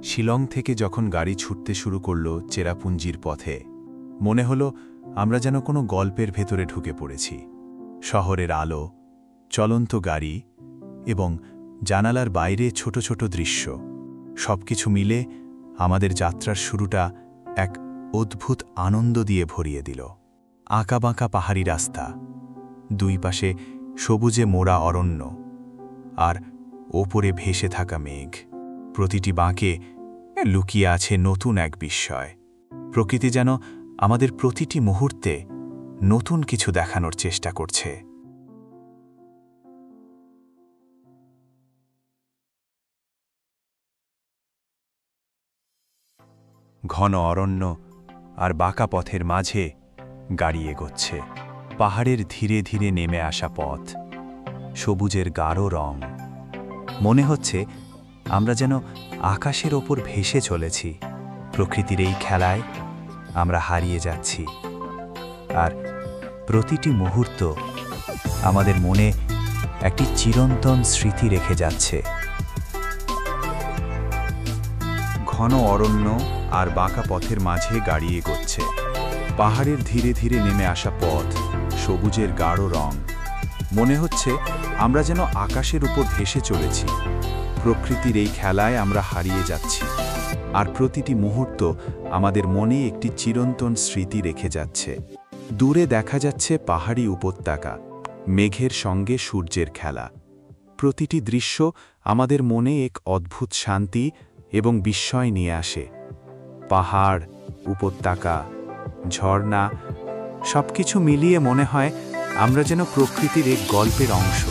শিলং থেকে যখন গাড়ি ছুটতে শুরু করল চেরাপুঞ্জির পথে, মনে হলো আমরা যেন কোনো গল্পের ভেতরে ঢুকে পড়েছি। শহরের আলো, চলন্ত গাড়ি এবং জানালার বাইরে ছোট ছোট দৃশ্য, সবকিছু মিলে আমাদের যাত্রার শুরুটা এক অদ্ভুত আনন্দ দিয়ে ভরিয়ে দিল। আঁকাবাঁকা পাহাড়ি রাস্তা, দুই পাশে সবুজে মোড়া অরণ্য, আর ওপরে ভেসে থাকা মেঘ। প্রতিটি বাঁকে লুকিয়ে আছে নতুন এক বিস্ময়। প্রকৃতি যেন আমাদের প্রতিটি মুহূর্তে নতুন কিছু দেখানোর চেষ্টা করছে। ঘন অরণ্য আর বাঁকা পথের মাঝে গাড়ি এগোচ্ছে। পাহাড়ের ধীরে ধীরে নেমে আসা পথ, সবুজের গাঢ় রং। মনে হচ্ছে আমরা যেন আকাশের ওপর ভেসে চলেছি। প্রকৃতির এই খেলায় আমরা হারিয়ে যাচ্ছি, আর প্রতিটি মুহূর্ত আমাদের মনে একটি চিরন্তন স্মৃতি রেখে যাচ্ছে। ঘন অরণ্য আর বাঁকা পথের মাঝে গাড়ি এগোচ্ছে। পাহাড়ের ধীরে ধীরে নেমে আসা পথ, সবুজের গাঢ় রং। মনে হচ্ছে আমরা যেন আকাশের উপর ভেসে চলেছি। প্রকৃতির এই খেলায় আমরা হারিয়ে যাচ্ছি, আর প্রতিটি মুহূর্ত আমাদের মনে একটি চিরন্তন স্মৃতি রেখে যাচ্ছে। দূরে দেখা যাচ্ছে পাহাড়ি উপত্যকা, মেঘের সঙ্গে সূর্যের খেলা। প্রতিটি দৃশ্য আমাদের মনে এক অদ্ভুত শান্তি এবং বিস্ময় নিয়ে আসে। পাহাড়, উপত্যকা, ঝর্ণা, সবকিছু মিলিয়ে মনে হয় আমরা যেন প্রকৃতির এক গল্পের অংশ।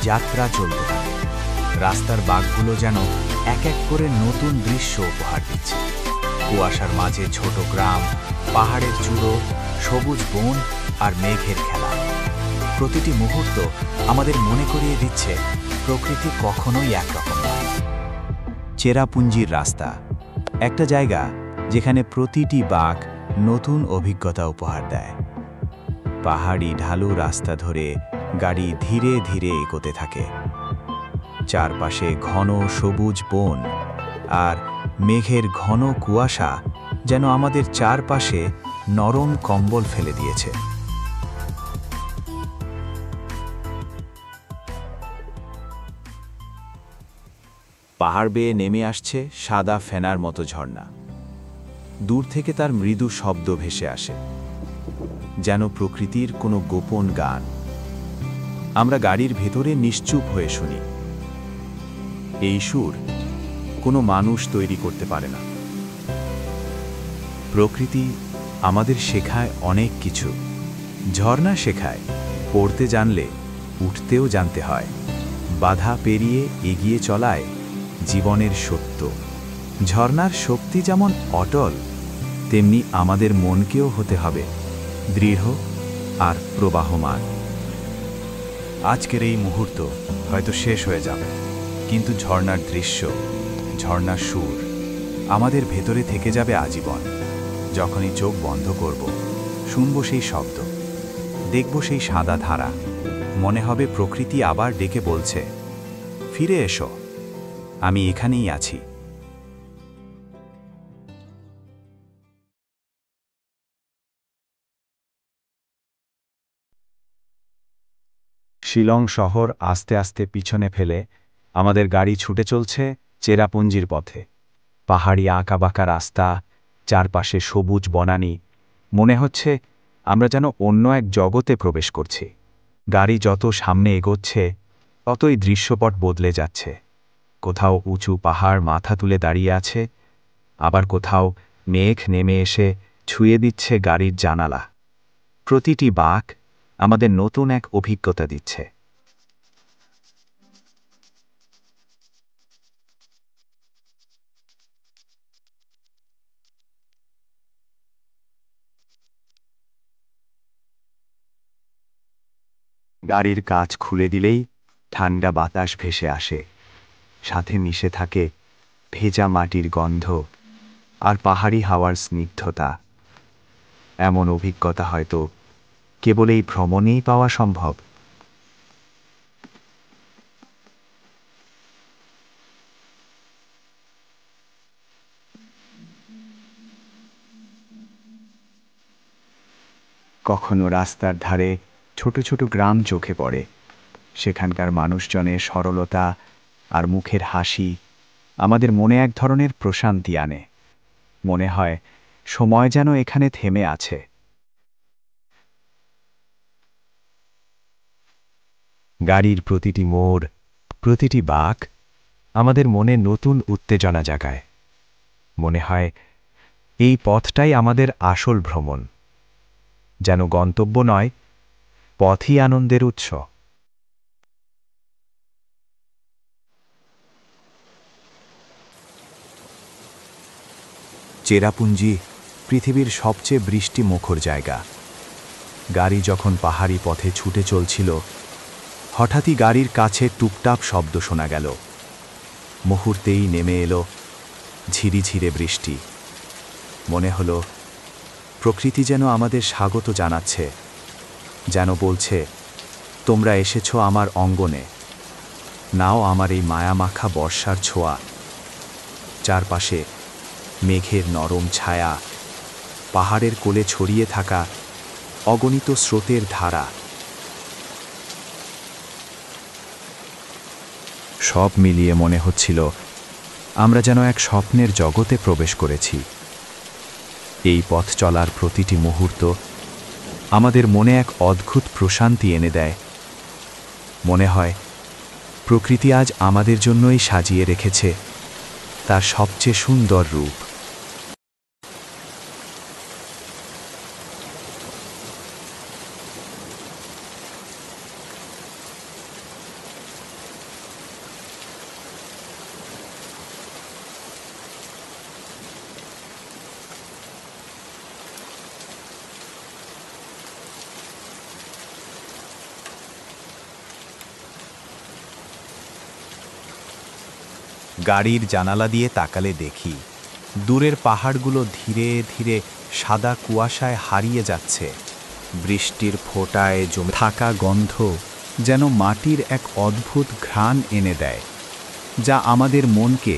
যাত্রা চলতে থাকে। রাস্তার বাঁকগুলো যেন এক এক করে নতুন দৃশ্য উপহার দিচ্ছে। কুয়াশার মাঝে ছোট গ্রাম, পাহাড়ের চূড়ো, সবুজ বন আর মেঘের খেলা। প্রতিটি মুহূর্ত আমাদের মনে করিয়ে দিচ্ছে প্রকৃতি কখনোই একরকম নয়। চেরাপুঞ্জির রাস্তা, একটা জায়গা যেখানে প্রতিটি বাঁক নতুন অভিজ্ঞতা উপহার দেয়। পাহাড়ি ঢালু রাস্তা ধরে গাড়ি ধীরে ধীরে এগোতে থাকে। চারপাশে ঘন সবুজ বন আর মেঘের ঘন কুয়াশা যেন আমাদের চারপাশে নরম কম্বল ফেলে দিয়েছে। পাহাড় বেয়ে নেমে আসছে সাদা ফেনার মতো ঝর্ণা। দূর থেকে তার মৃদু শব্দ ভেসে আসে, যেন প্রকৃতির কোনো গোপন গান। আমরা গাড়ির ভেতরে নিশ্চুপ হয়ে শুনি। এই সুর কোনো মানুষ তৈরি করতে পারে না। প্রকৃতি আমাদের শেখায় অনেক কিছু। ঝর্ণা শেখায় পড়তে জানলে উঠতেও জানতে হয়। বাধা পেরিয়ে এগিয়ে চলায় জীবনের সত্য। ঝর্ণার শক্তি যেমন অটল, তেমনি আমাদের মনকেও হতে হবে দৃঢ় আর প্রবাহমান। আজকের এই মুহূর্ত হয়তো শেষ হয়ে যাবে, কিন্তু ঝর্ণার দৃশ্য, ঝর্ণার সুর আমাদের ভেতরে থেকে যাবে আজীবন। যখনই চোখ বন্ধ করব, শুনব সেই শব্দ, দেখব সেই সাদা ধারা, মনে হবে প্রকৃতি আবার ডেকে বলছে, ফিরে এসো, আমি এখানেই আছি। শিলং শহর আস্তে আস্তে পিছনে ফেলে আমাদের গাড়ি ছুটে চলছে চেরাপুঞ্জির পথে। পাহাড়ি আঁকাবাঁকা রাস্তা, চারপাশে সবুজ বনানী। মনে হচ্ছে আমরা যেন অন্য এক জগতে প্রবেশ করছি। গাড়ি যত সামনে এগোচ্ছে ততই দৃশ্যপট বদলে যাচ্ছে। কোথাও উঁচু পাহাড় মাথা তুলে দাঁড়িয়ে আছে, আবার কোথাও মেঘ নেমে এসে ছুঁয়ে দিচ্ছে গাড়ির জানালা। প্রতিটি বাঁক আমাদের নতুন এক অভিজ্ঞতা দিচ্ছে। গাড়ির কাঁচ খুলে দিলেই ঠান্ডা বাতাস ভেসে আসে। সাথে মিশে থাকে ভেজা মাটির গন্ধ আর পাহাড়ি হাওয়ার স্নিগ্ধতা। এমন অভিজ্ঞতা হয়তো কেবল এই ভ্রমণেই পাওয়া সম্ভব। কখনো রাস্তার ধারে ছোট ছোট গ্রাম চোখে পড়ে, সেখানকার মানুষজনের সরলতা আর মুখের হাসি আমাদের মনে এক ধরনের প্রশান্তি আনে। মনে হয় সময় যেন এখানে থেমে আছে। গাড়ির প্রতিটি মোড়, প্রতিটি বাঁক আমাদের মনে নতুন উত্তেজনা জাগায়। মনে হয় এই পথটাই আমাদের আসল ভ্রমণ, যেন গন্তব্য নয়, পথই আনন্দের উৎস। চেরাপুঞ্জি পৃথিবীর সবচেয়ে বৃষ্টিমুখর জায়গা। গাড়ি যখন পাহাড়ি পথে ছুটে চলছিল, হঠাৎই গাড়ির কাছে টুপটাপ শব্দ শোনা গেল। মুহূর্তেই নেমে এলো ঝিরিঝিরে বৃষ্টি। মনে হলো প্রকৃতি যেন আমাদের স্বাগত জানাচ্ছে, যেন বলছে, তোমরা এসেছো আমার অঙ্গনে, নাও আমার এই মায়ামাখা বর্ষার ছোঁয়া। চারপাশে মেঘের নরম ছায়া, পাহাড়ের কোলে ছড়িয়ে থাকা অগণিত স্রোতের ধারা, সব মিলিয়ে মনে হচ্ছিল আমরা যেন এক স্বপ্নের জগতে প্রবেশ করেছি। এই পথ চলার প্রতিটি মুহূর্ত আমাদের মনে এক অদ্ভুত প্রশান্তি এনে দেয়। মনে হয় প্রকৃতি আজ আমাদের জন্যই সাজিয়ে রেখেছে তার সবচেয়ে সুন্দর রূপ। গাড়ির জানালা দিয়ে তাকালে দেখি দূরের পাহাড়গুলো ধীরে ধীরে সাদা কুয়াশায় হারিয়ে যাচ্ছে। বৃষ্টির ফোঁটায় জমে থাকা গন্ধ যেন মাটির এক অদ্ভুত ঘ্রাণ এনে দেয়, যা আমাদের মনকে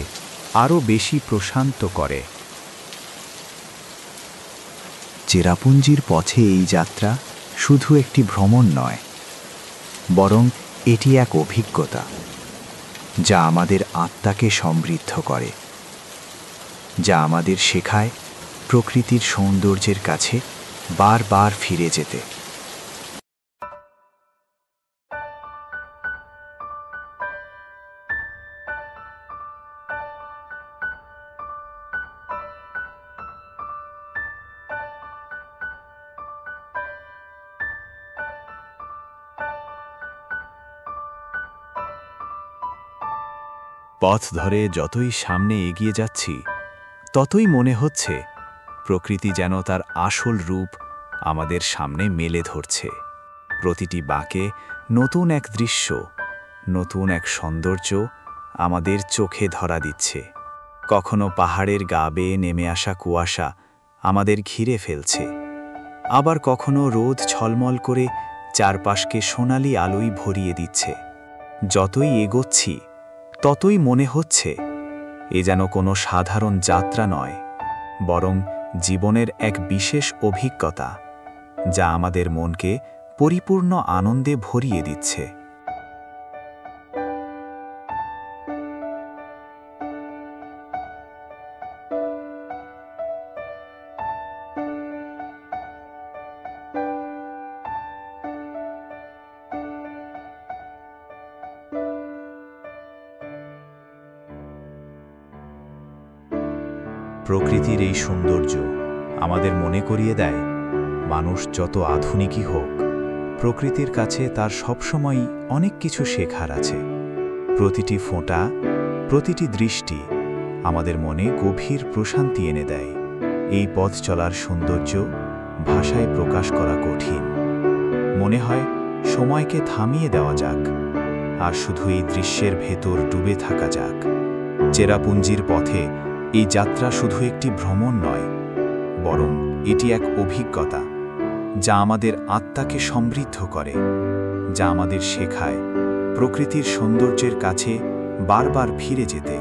আরও বেশি প্রশান্ত করে। চেরাপুঞ্জির পথে এই যাত্রা শুধু একটি ভ্রমণ নয়, বরং এটি এক অভিজ্ঞতা যা আমাদের আত্মাকে সমৃদ্ধ করে, যা আমাদের শেখায় প্রকৃতির সৌন্দর্যের কাছে বারবার ফিরে যেতে। পথ ধরে যতই সামনে এগিয়ে যাচ্ছি, ততই মনে হচ্ছে প্রকৃতি যেন তার আসল রূপ আমাদের সামনে মেলে ধরছে। প্রতিটি বাঁকে নতুন এক দৃশ্য, নতুন এক সৌন্দর্য আমাদের চোখে ধরা দিচ্ছে। কখনো পাহাড়ের গা বেয়ে নেমে আসা কুয়াশা আমাদের ঘিরে ফেলছে, আবার কখনো রোদ ঝলমল করে চারপাশকে সোনালি আলোয় ভরিয়ে দিচ্ছে। যতই এগোচ্ছি ততই মনে হচ্ছে এ যেন কোনো সাধারণ যাত্রা নয়, বরং জীবনের এক বিশেষ অভিজ্ঞতা, যা আমাদের মনকে পরিপূর্ণ আনন্দে ভরিয়ে দিচ্ছে। প্রকৃতির এই সৌন্দর্য আমাদের মনে করিয়ে দেয়, মানুষ যত আধুনিকই হোক, প্রকৃতির কাছে তার সবসময়ই অনেক কিছু শেখার আছে। প্রতিটি ফোঁটা, প্রতিটি দৃষ্টি আমাদের মনে গভীর প্রশান্তি এনে দেয়। এই পথ চলার সৌন্দর্য ভাষায় প্রকাশ করা কঠিন। মনে হয় সময়কে থামিয়ে দেওয়া যাক, আর শুধু এই দৃশ্যের ভেতর ডুবে থাকা যাক। চেরাপুঞ্জির পথে এই যাত্রা শুধু একটি ভ্রমণ নয়, বরং এটি এক অভিজ্ঞতা যা আমাদের আত্মাকে সমৃদ্ধ করে, যা আমাদের শেখায় প্রকৃতির সৌন্দর্যের কাছে বারবার ফিরে যেতে।